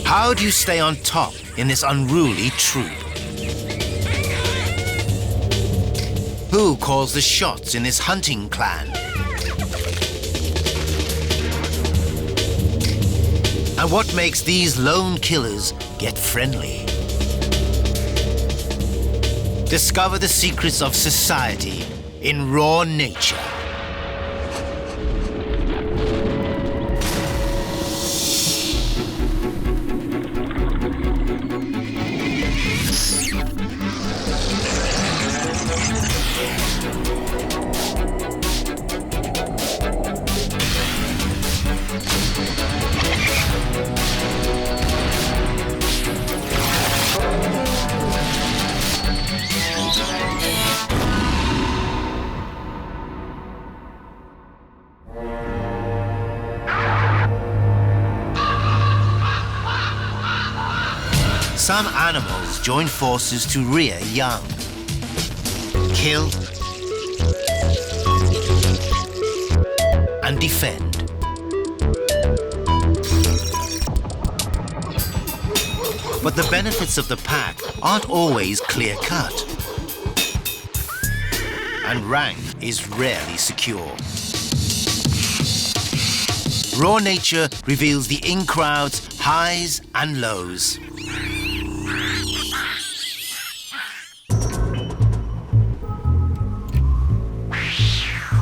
How do you stay on top in this unruly troop? Who calls the shots in this hunting clan? And what makes these lone killers get friendly? Discover the secrets of society in raw nature. Some animals join forces to rear young, kill, and defend. But the benefits of the pack aren't always clear-cut, and rank is rarely secure. Raw nature reveals the in-crowd's highs and lows.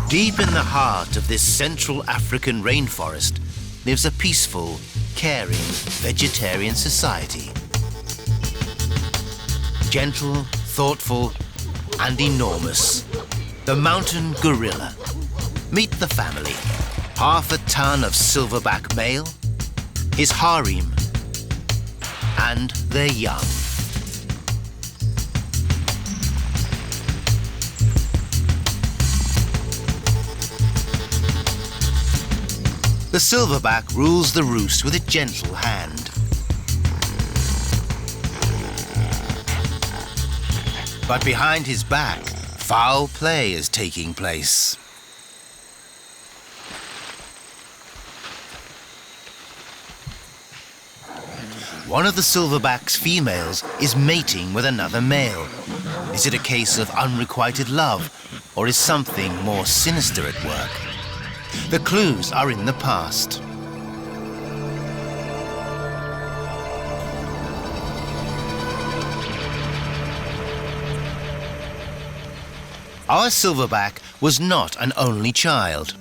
Deep in the heart of this Central African rainforest lives a peaceful, caring, vegetarian society. Gentle, thoughtful, and enormous. The mountain gorilla. Meet the family. Half a ton of silverback male, his harem, and their young. The silverback rules the roost with a gentle hand. But behind his back, foul play is taking place. One of the silverback's females is mating with another male. Is it a case of unrequited love, or is something more sinister at work? The clues are in the past. Our silverback was not an only child.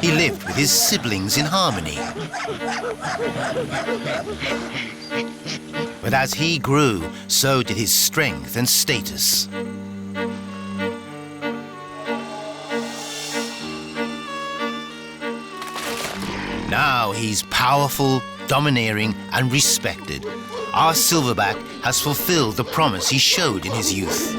He lived with his siblings in harmony. But as he grew, so did his strength and status. Now he's powerful, domineering, and respected. Our silverback has fulfilled the promise he showed in his youth.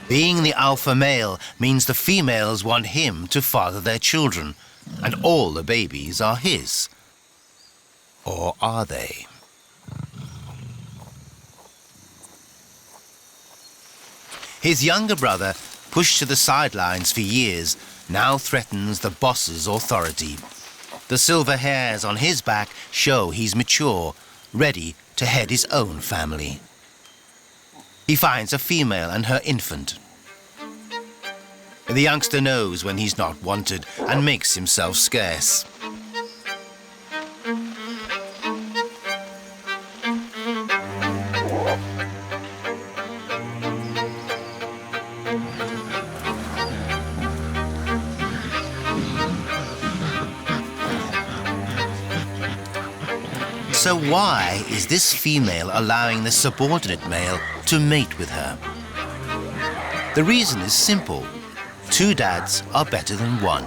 Being the alpha male means the females want him to father their children, and all the babies are his. Or are they? His younger brother, pushed to the sidelines for years, now threatens the boss's authority. The silver hairs on his back show he's mature, ready to head his own family. He finds a female and her infant. The youngster knows when he's not wanted and makes himself scarce. So why is this female allowing the subordinate male to mate with her? The reason is simple. Two dads are better than one.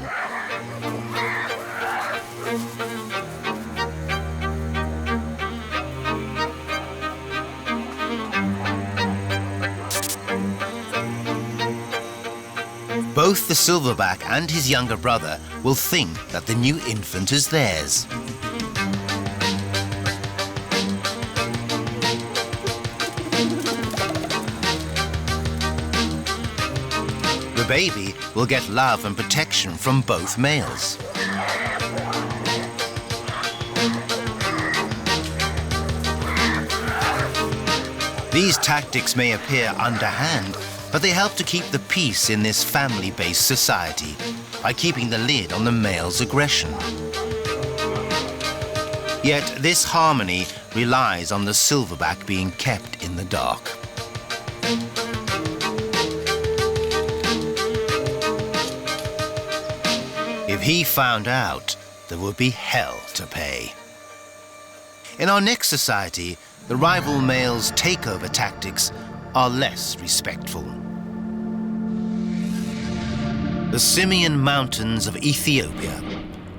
Both the silverback and his younger brother will think that the new infant is theirs. The baby will get love and protection from both males. These tactics may appear underhand, but they help to keep the peace in this family-based society by keeping the lid on the male's aggression. Yet this harmony relies on the silverback being kept in the dark. If he found out, there would be hell to pay. In our next society, the rival males' takeover tactics are less respectful. The Simeon Mountains of Ethiopia,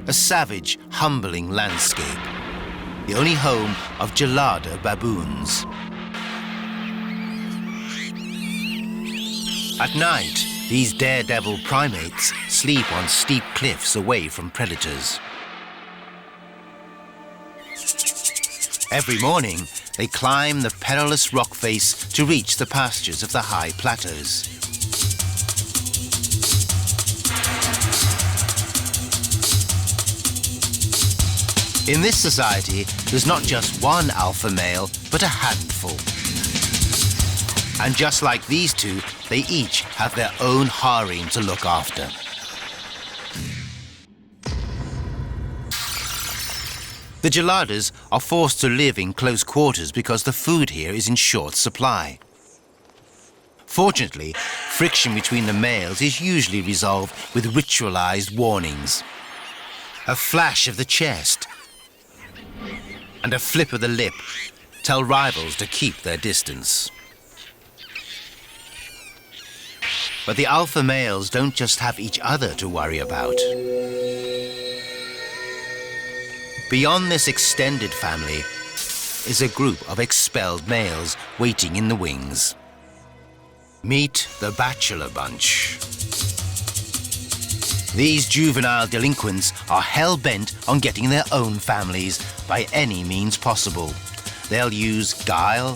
a savage, humbling landscape, the only home of Gelada baboons. At night, these daredevil primates sleep on steep cliffs away from predators. Every morning, they climb the perilous rock face to reach the pastures of the high plateaus. In this society, there's not just one alpha male, but a handful. And just like these two, they each have their own harem to look after. The Geladas are forced to live in close quarters because the food here is in short supply. Fortunately, friction between the males is usually resolved with ritualized warnings. A flash of the chest and a flip of the lip tell rivals to keep their distance. But the alpha males don't just have each other to worry about. Beyond this extended family is a group of expelled males waiting in the wings. Meet the bachelor bunch. These juvenile delinquents are hell-bent on getting their own families by any means possible. They'll use guile,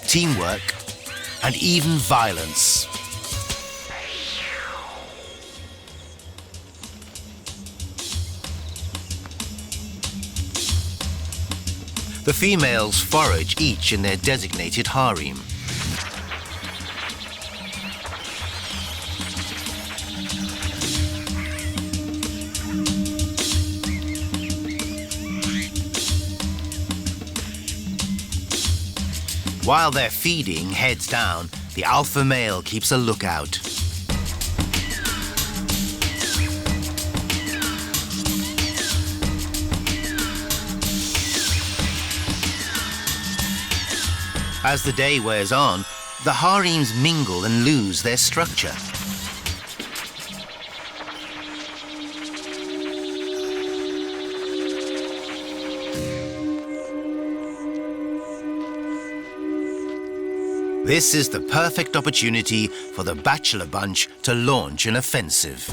teamwork, and even violence. The females forage each in their designated harem. While they're feeding heads down, the alpha male keeps a lookout. As the day wears on, the harems mingle and lose their structure. This is the perfect opportunity for the bachelor bunch to launch an offensive.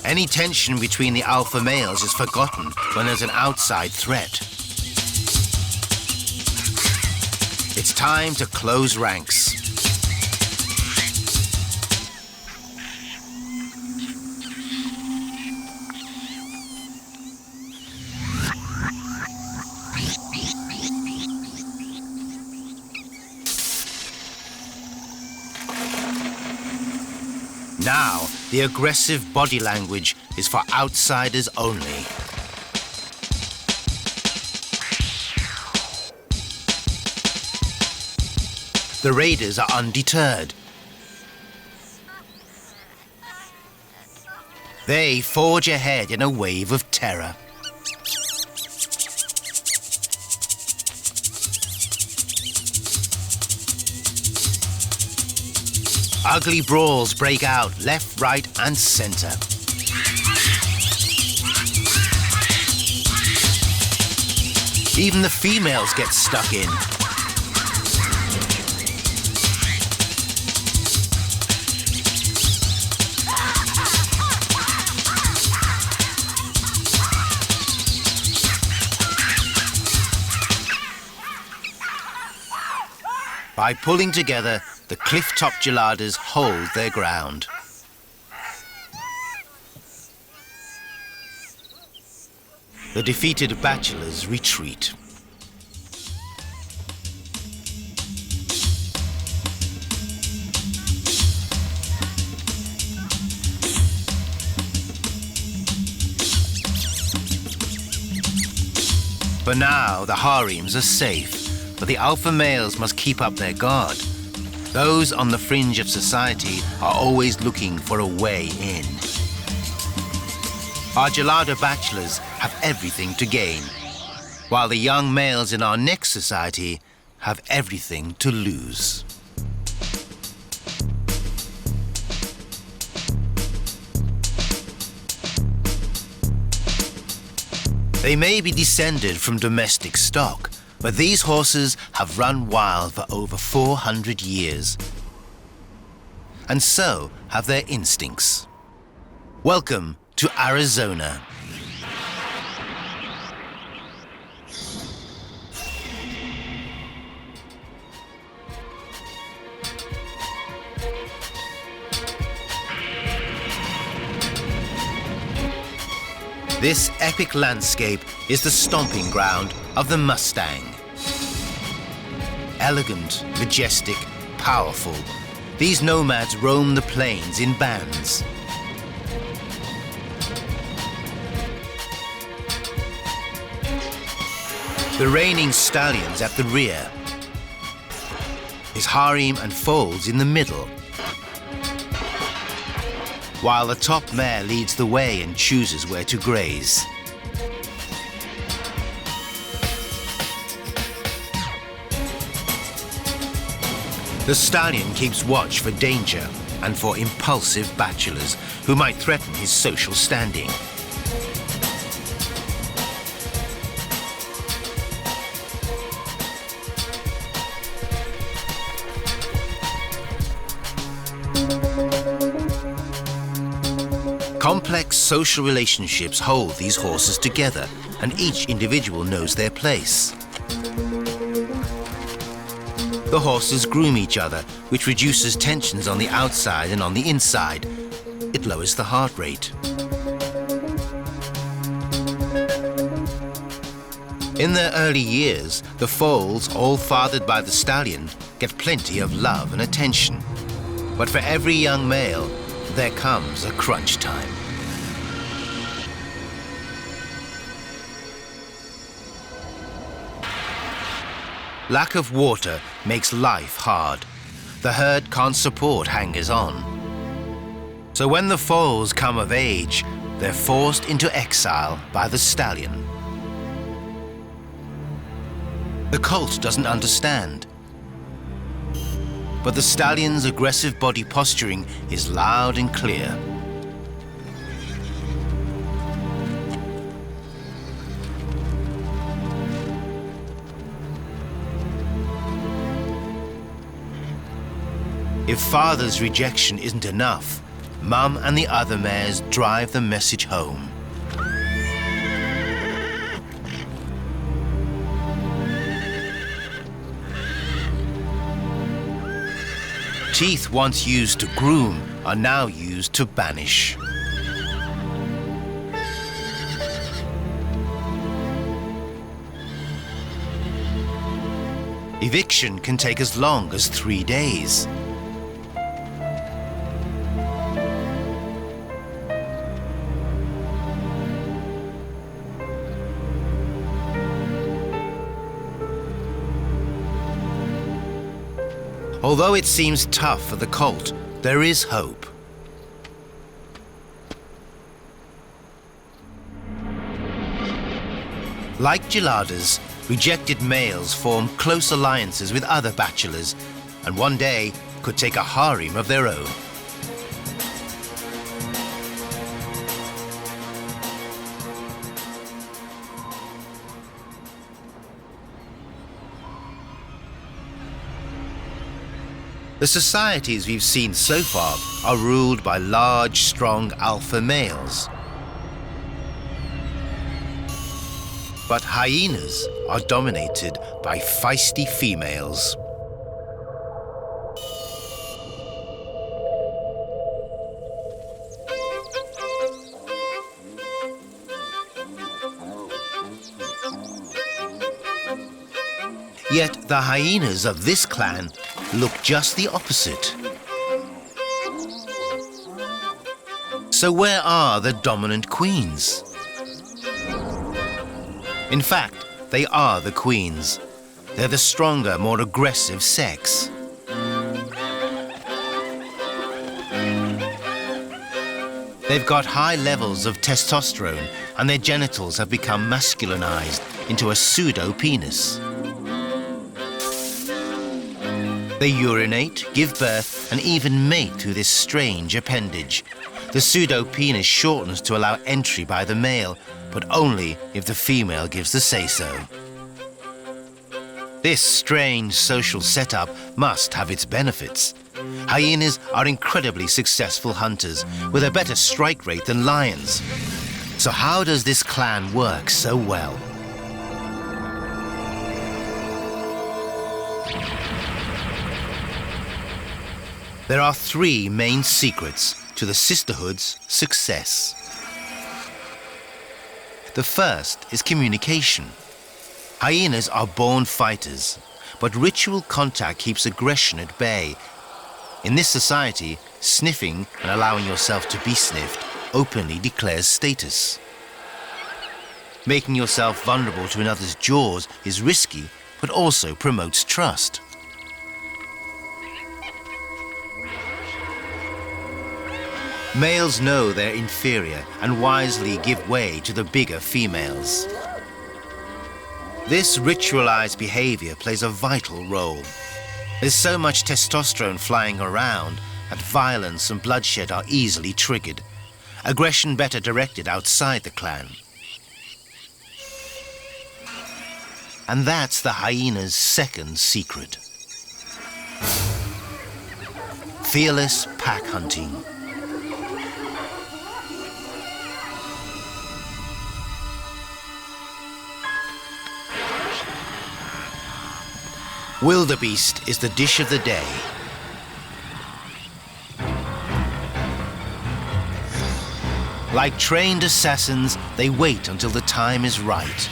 Any tension between the alpha males is forgotten when there's an outside threat. It's time to close ranks. Now, the aggressive body language is for outsiders only. The raiders are undeterred. They forge ahead in a wave of terror. Ugly brawls break out left, right, and center. Even the females get stuck in. By pulling together, the cliff-top Geladas hold their ground. The defeated bachelors retreat. For now, the harems are safe, but the alpha males must keep up their guard. Those on the fringe of society are always looking for a way in. Our Gelada bachelors have everything to gain, while the young males in our next society have everything to lose. They may be descended from domestic stock, but these horses have run wild for over 400 years. And so have their instincts. Welcome to Arizona. This epic landscape is the stomping ground of the Mustang. Elegant, majestic, powerful, these nomads roam the plains in bands. The reigning stallion's at the rear, his harem and foals in the middle, while the top mare leads the way and chooses where to graze. The stallion keeps watch for danger and for impulsive bachelors who might threaten his social standing. Complex social relationships hold these horses together, and each individual knows their place. The horses groom each other, which reduces tensions on the outside and on the inside. It lowers the heart rate. In their early years, the foals, all fathered by the stallion, get plenty of love and attention. But for every young male, there comes a crunch time. Lack of water makes life hard. The herd can't support hangers-on. So when the foals come of age, they're forced into exile by the stallion. The colt doesn't understand. But the stallion's aggressive body posturing is loud and clear. If father's rejection isn't enough, Mum and the other mares drive the message home. Teeth once used to groom are now used to banish. Eviction can take as long as 3 days. Although it seems tough for the colt, there is hope. Like Geladas, rejected males form close alliances with other bachelors, and one day could take a harem of their own. The societies we've seen so far are ruled by large, strong alpha males. But hyenas are dominated by feisty females. Yet the hyenas of this clan look just the opposite. So where are the dominant queens? In fact, they are the queens. They're the stronger, more aggressive sex. They've got high levels of testosterone and their genitals have become masculinized into a pseudo-penis. They urinate, give birth and even mate through this strange appendage. The pseudo-penis shortens to allow entry by the male, but only if the female gives the say-so. This strange social setup must have its benefits. Hyenas are incredibly successful hunters with a better strike rate than lions. So how does this clan work so well? There are three main secrets to the sisterhood's success. The first is communication. Hyenas are born fighters, but ritual contact keeps aggression at bay. In this society, sniffing and allowing yourself to be sniffed openly declares status. Making yourself vulnerable to another's jaws is risky, but also promotes trust. Males know they're inferior and wisely give way to the bigger females. This ritualized behavior plays a vital role. There's so much testosterone flying around that violence and bloodshed are easily triggered. Aggression better directed outside the clan. And that's the hyena's second secret. Fearless pack hunting. Wildebeest is the dish of the day. Like trained assassins, they wait until the time is right.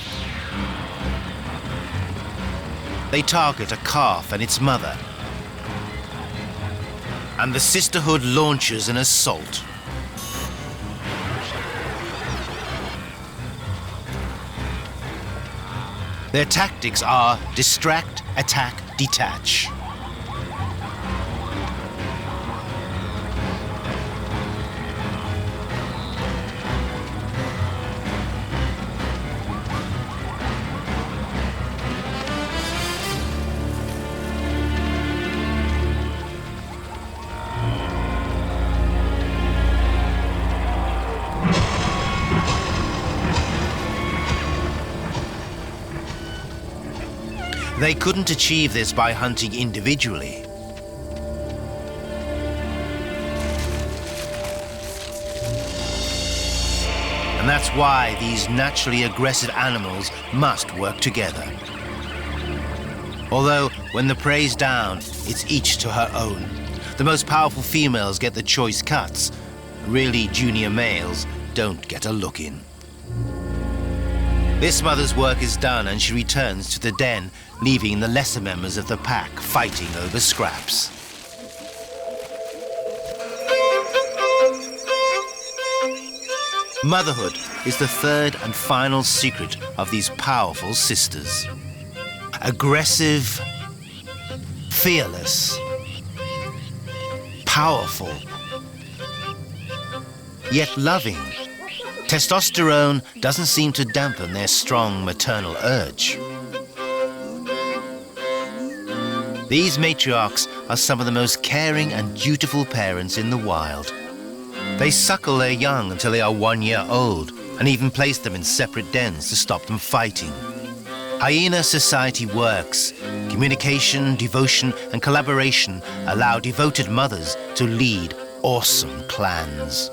They target a calf and its mother. And the sisterhood launches an assault. Their tactics are distract, attack, detach. They couldn't achieve this by hunting individually. And that's why these naturally aggressive animals must work together. Although, when the prey's down, it's each to her own. The most powerful females get the choice cuts. Really junior males don't get a look in. This mother's work is done and she returns to the den, leaving the lesser members of the pack fighting over scraps. Motherhood is the third and final secret of these powerful sisters. Aggressive, fearless, powerful, yet loving. Testosterone doesn't seem to dampen their strong maternal urge. These matriarchs are some of the most caring and dutiful parents in the wild. They suckle their young until they are 1 year old and even place them in separate dens to stop them fighting. Hyena society works. Communication, devotion, and collaboration allow devoted mothers to lead awesome clans.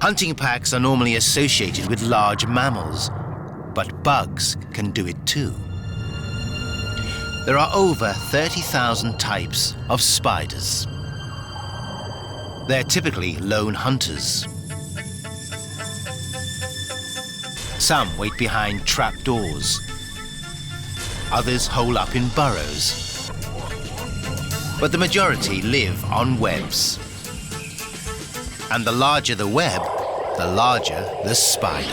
Hunting packs are normally associated with large mammals, but bugs can do it too. There are over 30,000 types of spiders. They're typically lone hunters. Some wait behind trapdoors. Others hole up in burrows. But the majority live on webs. And the larger the web, the larger the spider.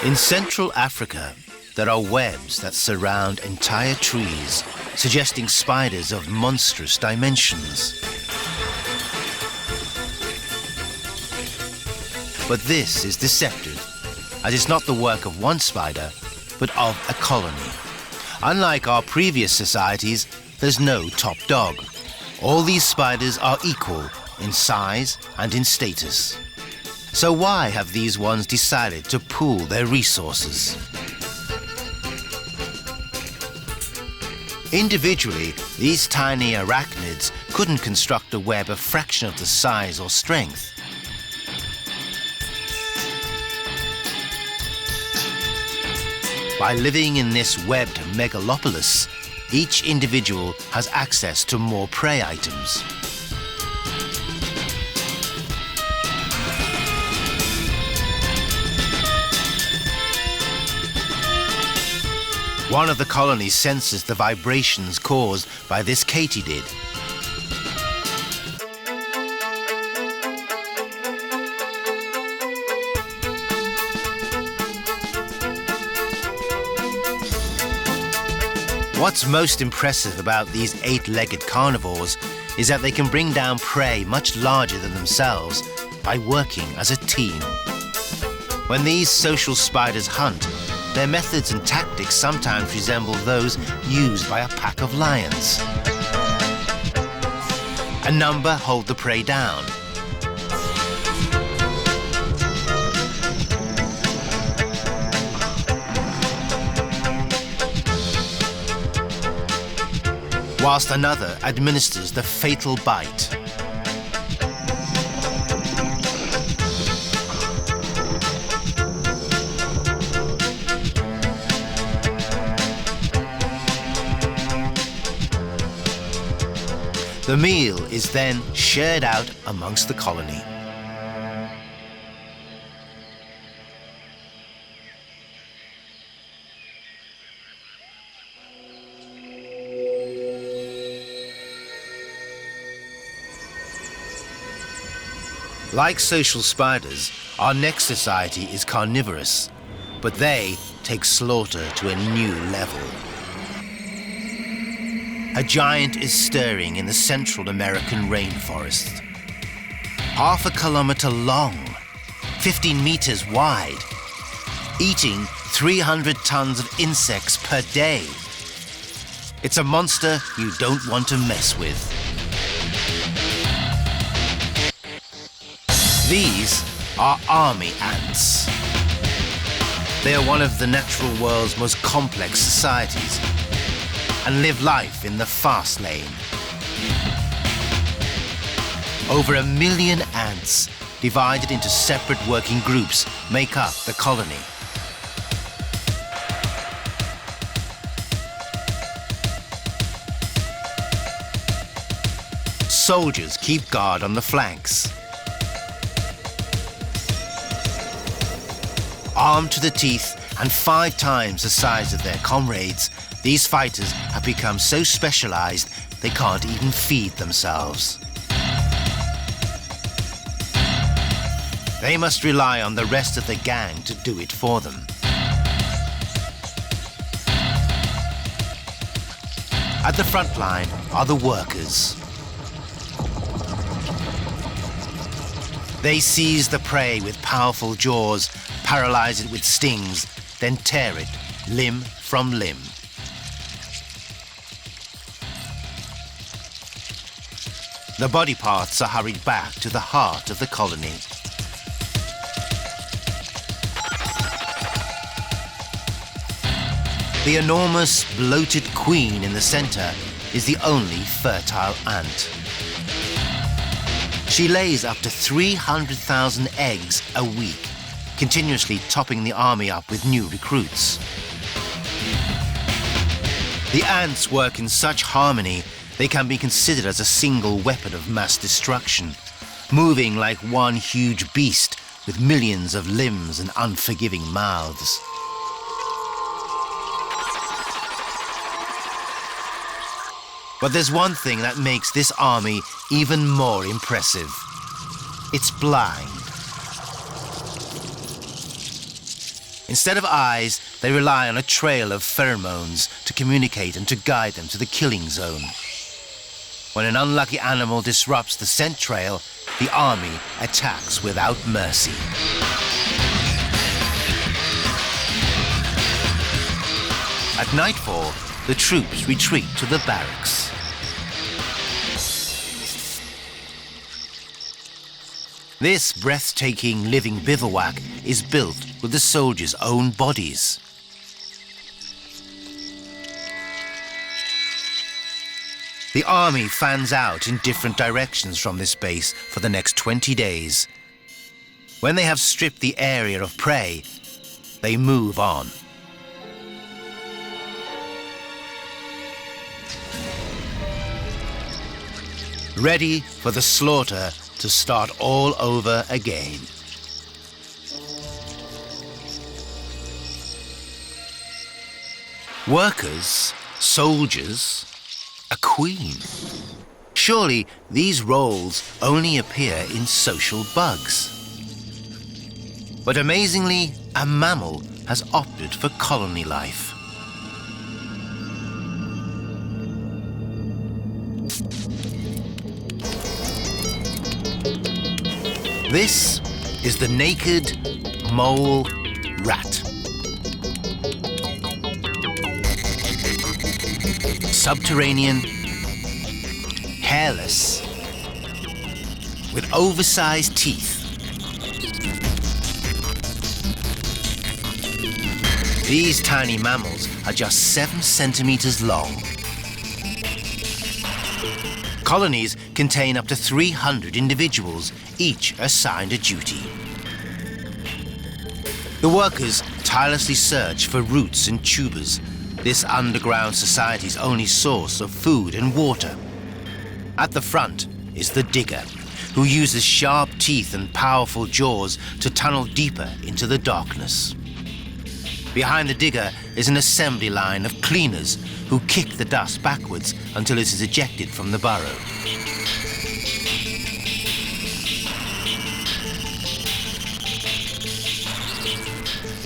In Central Africa, there are webs that surround entire trees, suggesting spiders of monstrous dimensions. But this is deceptive, as it's not the work of one spider, but of a colony. Unlike our previous societies, there's no top dog. All these spiders are equal in size and in status. So why have these ones decided to pool their resources? Individually, these tiny arachnids couldn't construct a web a fraction of the size or strength. By living in this webbed megalopolis, each individual has access to more prey items. One of the colonies senses the vibrations caused by this katydid. What's most impressive about these 8-legged carnivores is that they can bring down prey much larger than themselves by working as a team. When these social spiders hunt, their methods and tactics sometimes resemble those used by a pack of lions. A number hold the prey down. Whilst another administers the fatal bite. The meal is then shared out amongst the colony. Like social spiders, our next society is carnivorous, but they take slaughter to a new level. A giant is stirring in the Central American rainforest. 1/2 kilometer long, 15 meters wide, eating 300 tons of insects per day. It's a monster you don't want to mess with. These are army ants. They are one of the natural world's most complex societies and live life in the fast lane. Over 1 million ants, divided into separate working groups, make up the colony. Soldiers keep guard on the flanks. Armed to the teeth and 5 times the size of their comrades, these fighters have become so specialized they can't even feed themselves. They must rely on the rest of the gang to do it for them. At the front line are the workers. They seize the prey with powerful jaws, paralyze it with stings, then tear it limb from limb. The body parts are hurried back to the heart of the colony. The enormous, bloated queen in the center is the only fertile ant. She lays up to 300,000 eggs a week, continuously topping the army up with new recruits. The ants work in such harmony they can be considered as a single weapon of mass destruction, moving like one huge beast with millions of limbs and unforgiving mouths. But there's one thing that makes this army even more impressive. It's blind. Instead of eyes, they rely on a trail of pheromones to communicate and to guide them to the killing zone. When an unlucky animal disrupts the scent trail, the army attacks without mercy. At nightfall, the troops retreat to the barracks. This breathtaking living bivouac is built with the soldiers' own bodies. The army fans out in different directions from this base for the next 20 days. When they have stripped the area of prey, they move on. Ready for the slaughter to start all over again. Workers, soldiers, a queen. Surely these roles only appear in social bugs. But amazingly, a mammal has opted for colony life. This is the naked mole rat. Subterranean, hairless, with oversized teeth. These tiny mammals are just 7 centimeters long. Colonies contain up to 300 individuals, each assigned a duty. The workers tirelessly search for roots and tubers, this underground society's only source of food and water. At the front is the digger, who uses sharp teeth and powerful jaws to tunnel deeper into the darkness. Behind the digger is an assembly line of cleaners who kick the dust backwards until it is ejected from the burrow.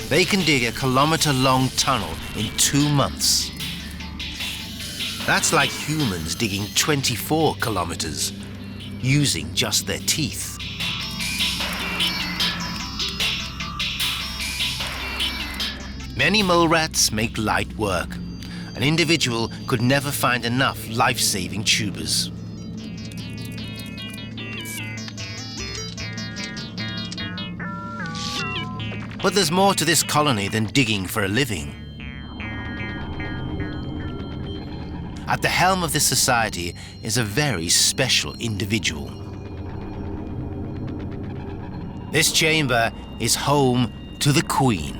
They can dig a kilometer-long tunnel in 2 months. That's like humans digging 24 kilometers, using just their teeth. Many mole rats make light work. An individual could never find enough life-saving tubers. But there's more to this colony than digging for a living. At the helm of this society is a very special individual. This chamber is home to the Queen.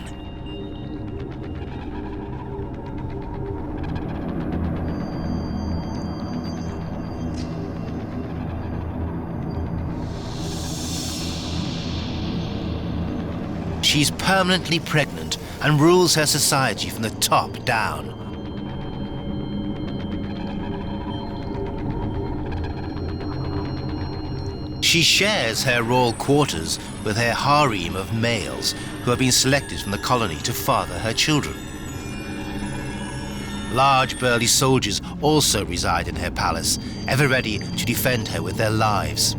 She's permanently pregnant and rules her society from the top down. She shares her royal quarters with her harem of males who have been selected from the colony to father her children. Large burly soldiers also reside in her palace, ever ready to defend her with their lives.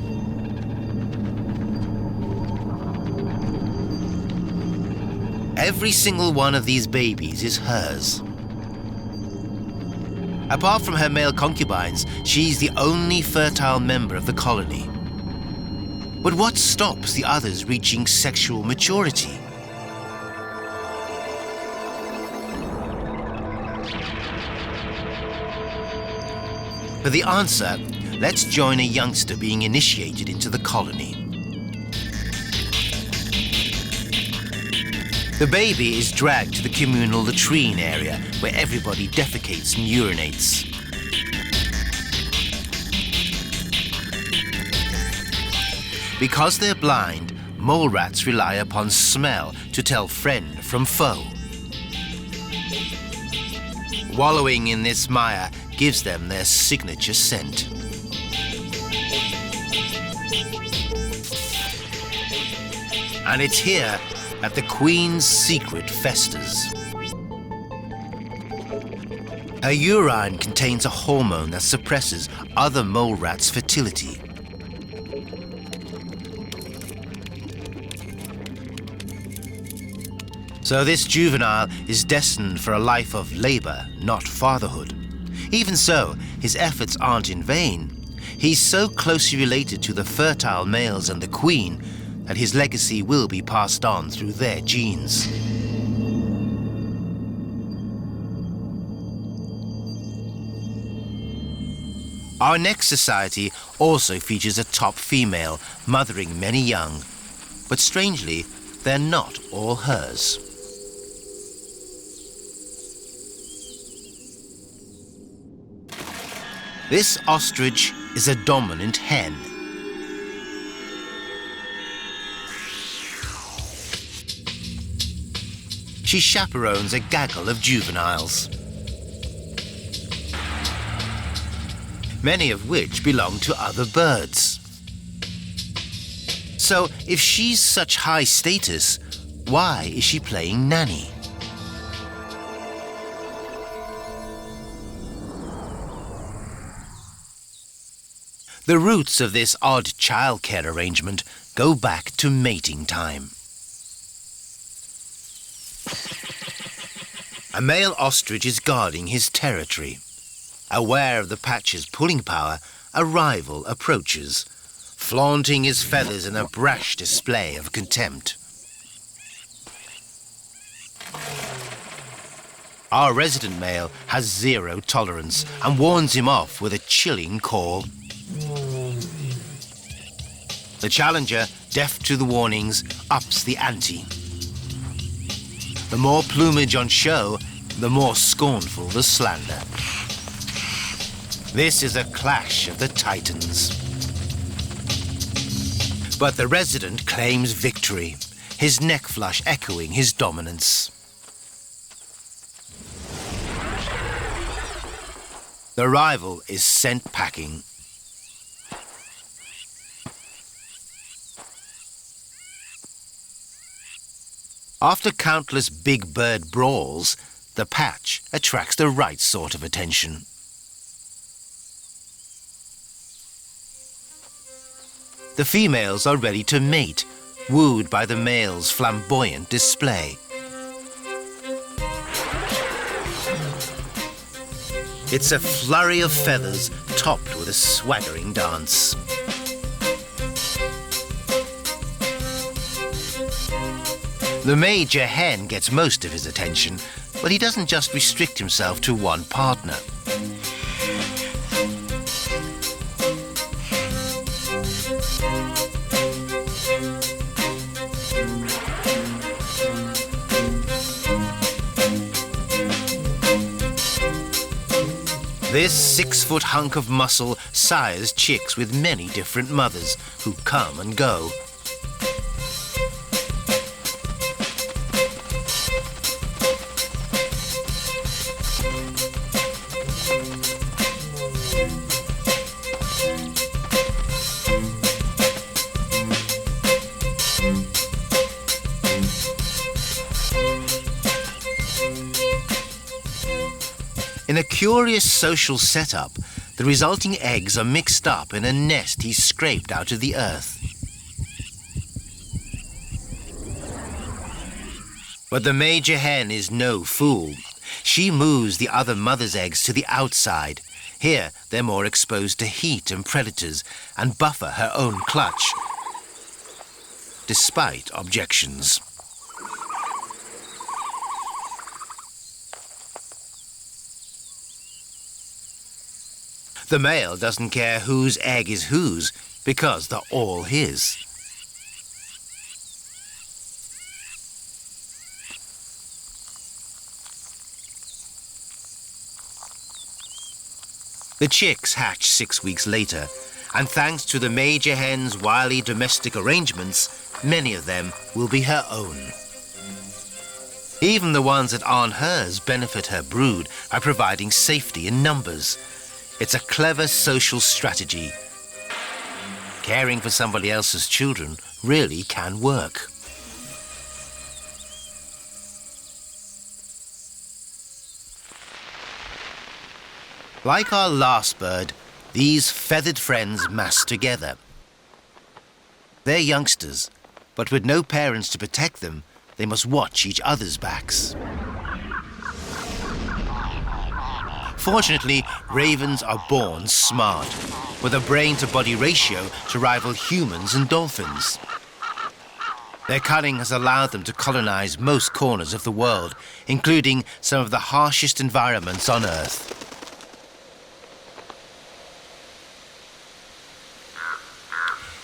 Every single one of these babies is hers. Apart from her male concubines, she's the only fertile member of the colony. But what stops the others reaching sexual maturity? For the answer, let's join a youngster being initiated into the colony. The baby is dragged to the communal latrine area where everybody defecates and urinates. Because they're blind, mole rats rely upon smell to tell friend from foe. Wallowing in this mire gives them their signature scent. And it's here that the queen's secret festers. Her urine contains a hormone that suppresses other mole rats' fertility. So this juvenile is destined for a life of labor, not fatherhood. Even so, his efforts aren't in vain. He's so closely related to the fertile males and the queen that his legacy will be passed on through their genes. Our next society also features a top female mothering many young, but strangely, they're not all hers. This ostrich is a dominant hen. She chaperones a gaggle of juveniles, many of which belong to other birds. So, if she's such high status, why is she playing nanny? The roots of this odd childcare arrangement go back to mating time. A male ostrich is guarding his territory. Aware of the patch's pulling power, a rival approaches, flaunting his feathers in a brash display of contempt. Our resident male has zero tolerance and warns him off with a chilling call. The challenger, deaf to the warnings, ups the ante. The more plumage on show, the more scornful the slander. This is a clash of the titans. But the resident claims victory, his neck flush echoing his dominance. The rival is sent packing. After countless big bird brawls, the patch attracts the right sort of attention. The females are ready to mate, wooed by the male's flamboyant display. It's a flurry of feathers topped with a swaggering dance. The major hen gets most of his attention, but he doesn't just restrict himself to one partner. This 6-foot hunk of muscle sires chicks with many different mothers who come and go. In a curious social setup, the resulting eggs are mixed up in a nest he's scraped out of the earth. But the major hen is no fool. She moves the other mother's eggs to the outside. Here, they're more exposed to heat and predators, and buffer her own clutch, despite objections. The male doesn't care whose egg is whose, because they're all his. The chicks hatch 6 weeks later, And thanks to the major hen's wily domestic arrangements, many of them will be her own. Even the ones that aren't hers benefit her brood by providing safety in numbers. It's a clever social strategy. Caring for somebody else's children really can work. Like our last bird, these feathered friends mass together. They're youngsters, but with no parents to protect them, they must watch each other's backs. Fortunately, ravens are born smart, with a brain-to-body ratio to rival humans and dolphins. Their cunning has allowed them to colonize most corners of the world, including some of the harshest environments on Earth.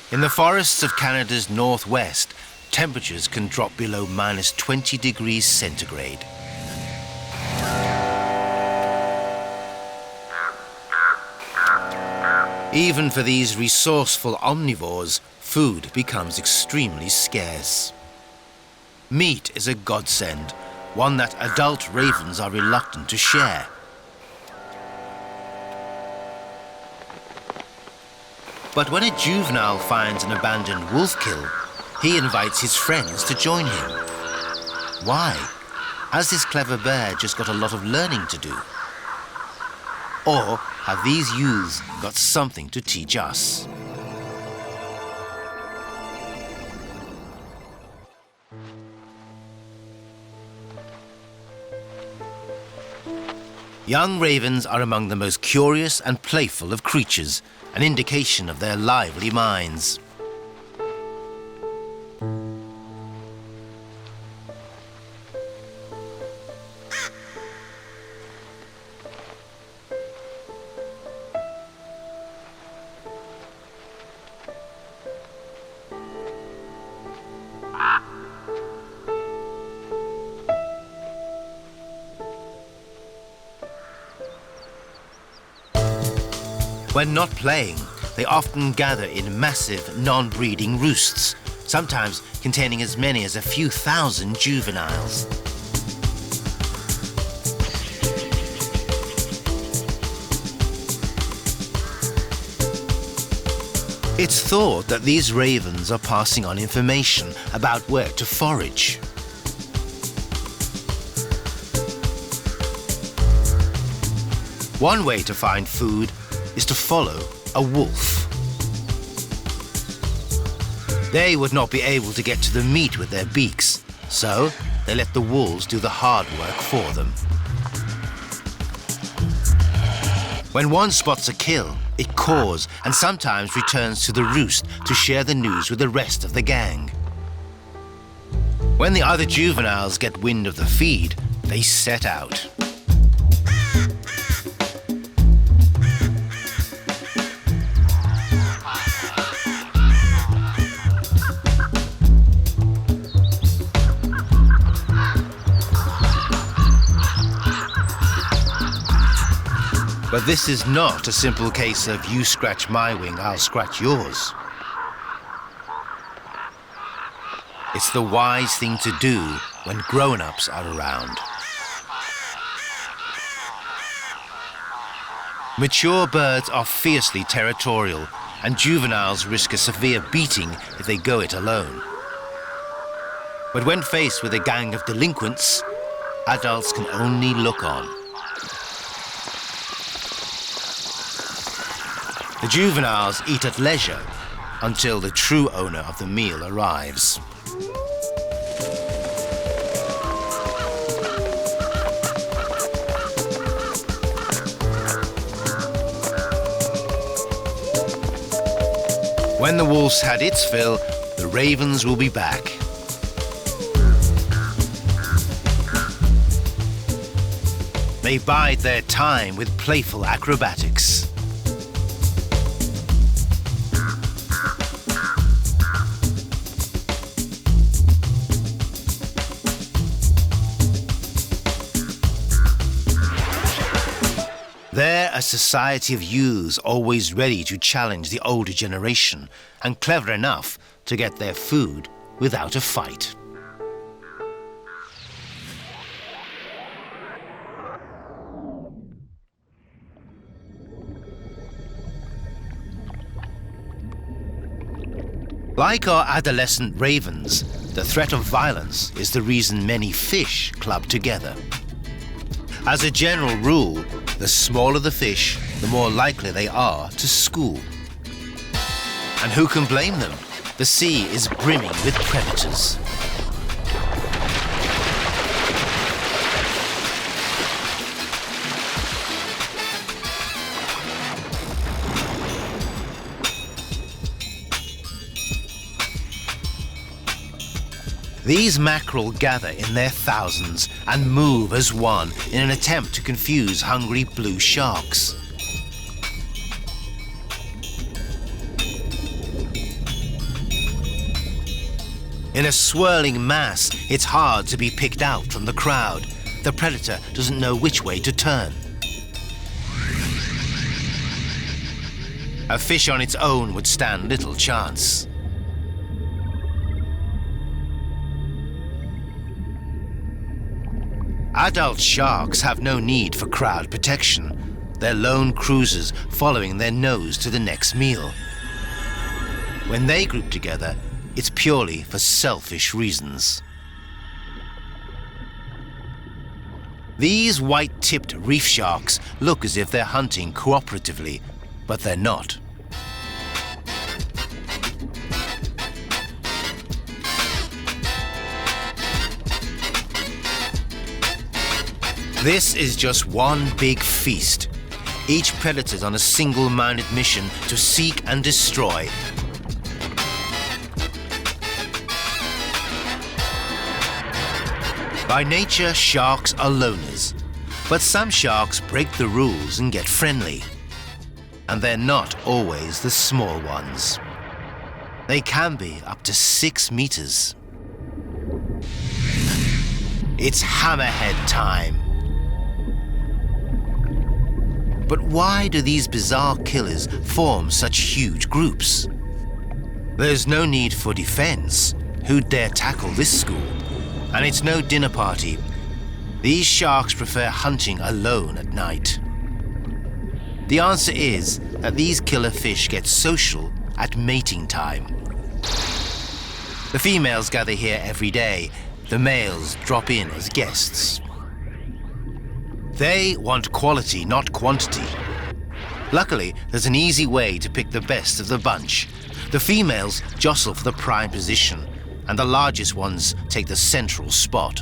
In the forests of Canada's northwest, temperatures can drop below minus 20 degrees centigrade. Even for these resourceful omnivores, food becomes extremely scarce. Meat is a godsend, one that adult ravens are reluctant to share. But when a juvenile finds an abandoned wolf kill, he invites his friends to join him. Why? Has this clever bear just got a lot of learning to do? Or have these youths got something to teach us? Young ravens are among the most curious and playful of creatures, an indication of their lively minds. When not playing, they often gather in massive, non-breeding roosts, sometimes containing as many as a few thousand juveniles. It's thought that these ravens are passing on information about where to forage. One way to find food is to follow a wolf. They would not be able to get to the meat with their beaks, so they let the wolves do the hard work for them. When one spots a kill, it caws and sometimes returns to the roost to share the news with the rest of the gang. When the other juveniles get wind of the feed, they set out. But this is not a simple case of you scratch my wing, I'll scratch yours. It's the wise thing to do when grown-ups are around. Mature birds are fiercely territorial, and juveniles risk a severe beating if they go it alone. But when faced with a gang of delinquents, adults can only look on. The juveniles eat at leisure until the true owner of the meal arrives. When the wolf's had its fill, the ravens will be back. They bide their time with playful acrobatics. They're a society of youths always ready to challenge the older generation and clever enough to get their food without a fight. Like our adolescent ravens, the threat of violence is the reason many fish club together. As a general rule, the smaller the fish, the more likely they are to school. And who can blame them? The sea is brimming with predators. These mackerel gather in their thousands and move as one in an attempt to confuse hungry blue sharks. In a swirling mass, it's hard to be picked out from the crowd. The predator doesn't know which way to turn. A fish on its own would stand little chance. Adult sharks have no need for crowd protection. They're lone cruisers following their nose to the next meal. When they group together, it's purely for selfish reasons. These white-tipped reef sharks look as if they're hunting cooperatively, but they're not. This is just one big feast. Each predator's on a single-minded mission to seek and destroy. By nature, sharks are loners. But some sharks break the rules and get friendly. And they're not always the small ones. They can be up to 6 meters. It's hammerhead time. But why do these bizarre killers form such huge groups? There's no need for defense. Who'd dare tackle this school? And it's no dinner party. These sharks prefer hunting alone at night. The answer is that these killer fish get social at mating time. The females gather here every day. The males drop in as guests. They want quality, not quantity. Luckily, there's an easy way to pick the best of the bunch. The females jostle for the prime position, and the largest ones take the central spot.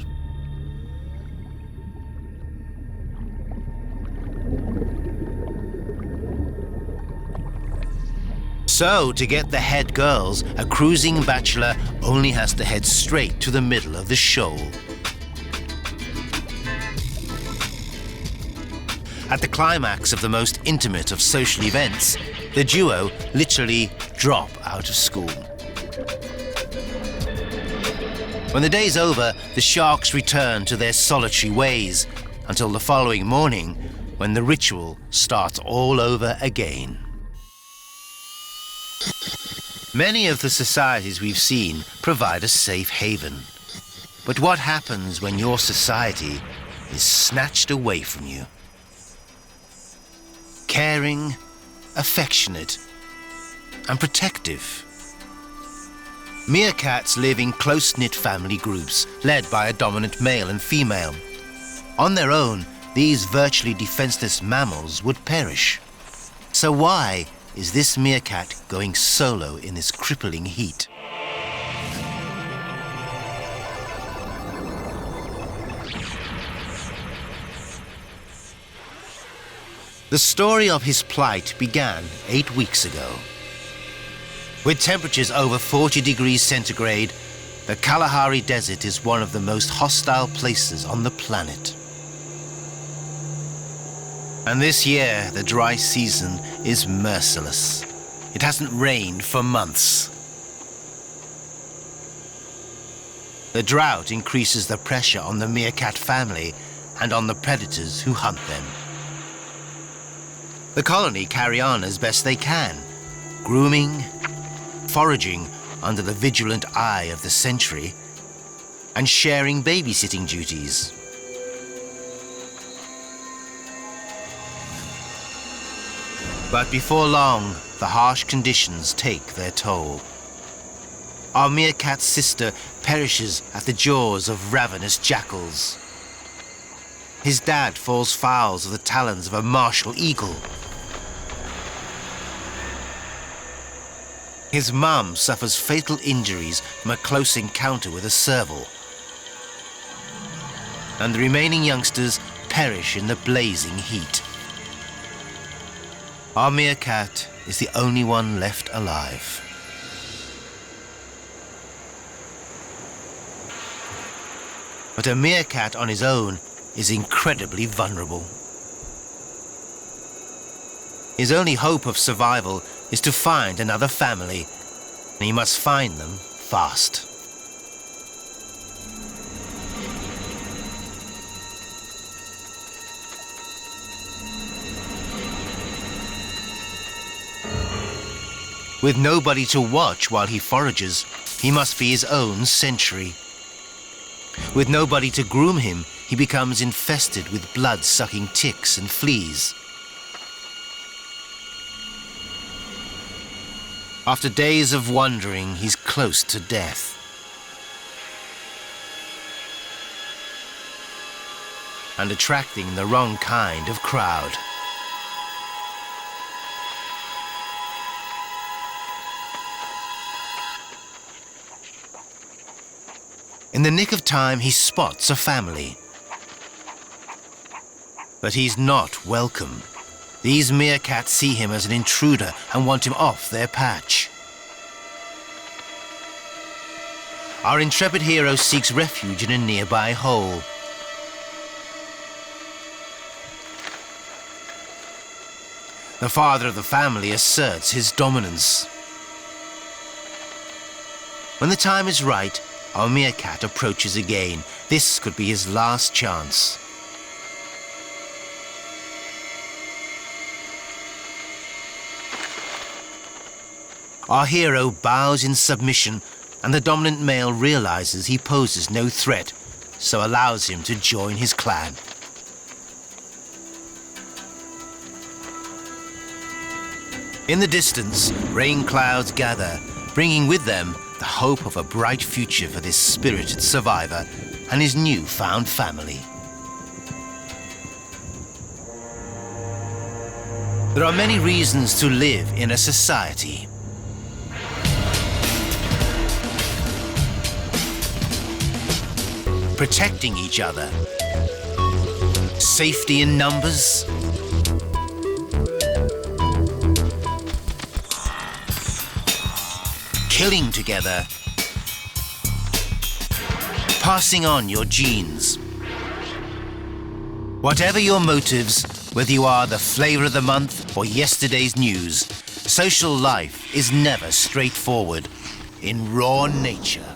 So, to get the head girls, a cruising bachelor only has to head straight to the middle of the shoal. At the climax of the most intimate of social events, the duo literally drop out of school. When the day's over, the sharks return to their solitary ways until the following morning, when the ritual starts all over again. Many of the societies we've seen provide a safe haven. But what happens when your society is snatched away from you? Caring, affectionate, and protective. Meerkats live in close-knit family groups, led by a dominant male and female. On their own, these virtually defenseless mammals would perish. So why is this meerkat going solo in this crippling heat? The story of his plight began 8 weeks ago. With temperatures over 40 degrees centigrade, the Kalahari Desert is one of the most hostile places on the planet. And this year, the dry season is merciless. It hasn't rained for months. The drought increases the pressure on the meerkat family and on the predators who hunt them. The colony carry on as best they can, grooming, foraging under the vigilant eye of the sentry, and sharing babysitting duties. But before long, the harsh conditions take their toll. Our meerkat's sister perishes at the jaws of ravenous jackals. His dad falls foul of the talons of a martial eagle. His mum suffers fatal injuries from a close encounter with a serval. And the remaining youngsters perish in the blazing heat. Our meerkat is the only one left alive. But a meerkat on his own is incredibly vulnerable. His only hope of survival is to find another family, and he must find them fast. With nobody to watch while he forages, he must be his own sentry. With nobody to groom him, he becomes infested with blood-sucking ticks and fleas. After days of wandering, he's close to death. And attracting the wrong kind of crowd. In the nick of time, he spots a family. But he's not welcome. These meerkats see him as an intruder and want him off their patch. Our intrepid hero seeks refuge in a nearby hole. The father of the family asserts his dominance. When the time is right, our meerkat approaches again. This could be his last chance. Our hero bows in submission, and the dominant male realizes he poses no threat, so allows him to join his clan. In the distance, rain clouds gather, bringing with them the hope of a bright future for this spirited survivor and his new-found family. There are many reasons to live in a society. Protecting each other, safety in numbers, killing together, passing on your genes. Whatever your motives, whether you are the flavor of the month or yesterday's news, social life is never straightforward in raw nature.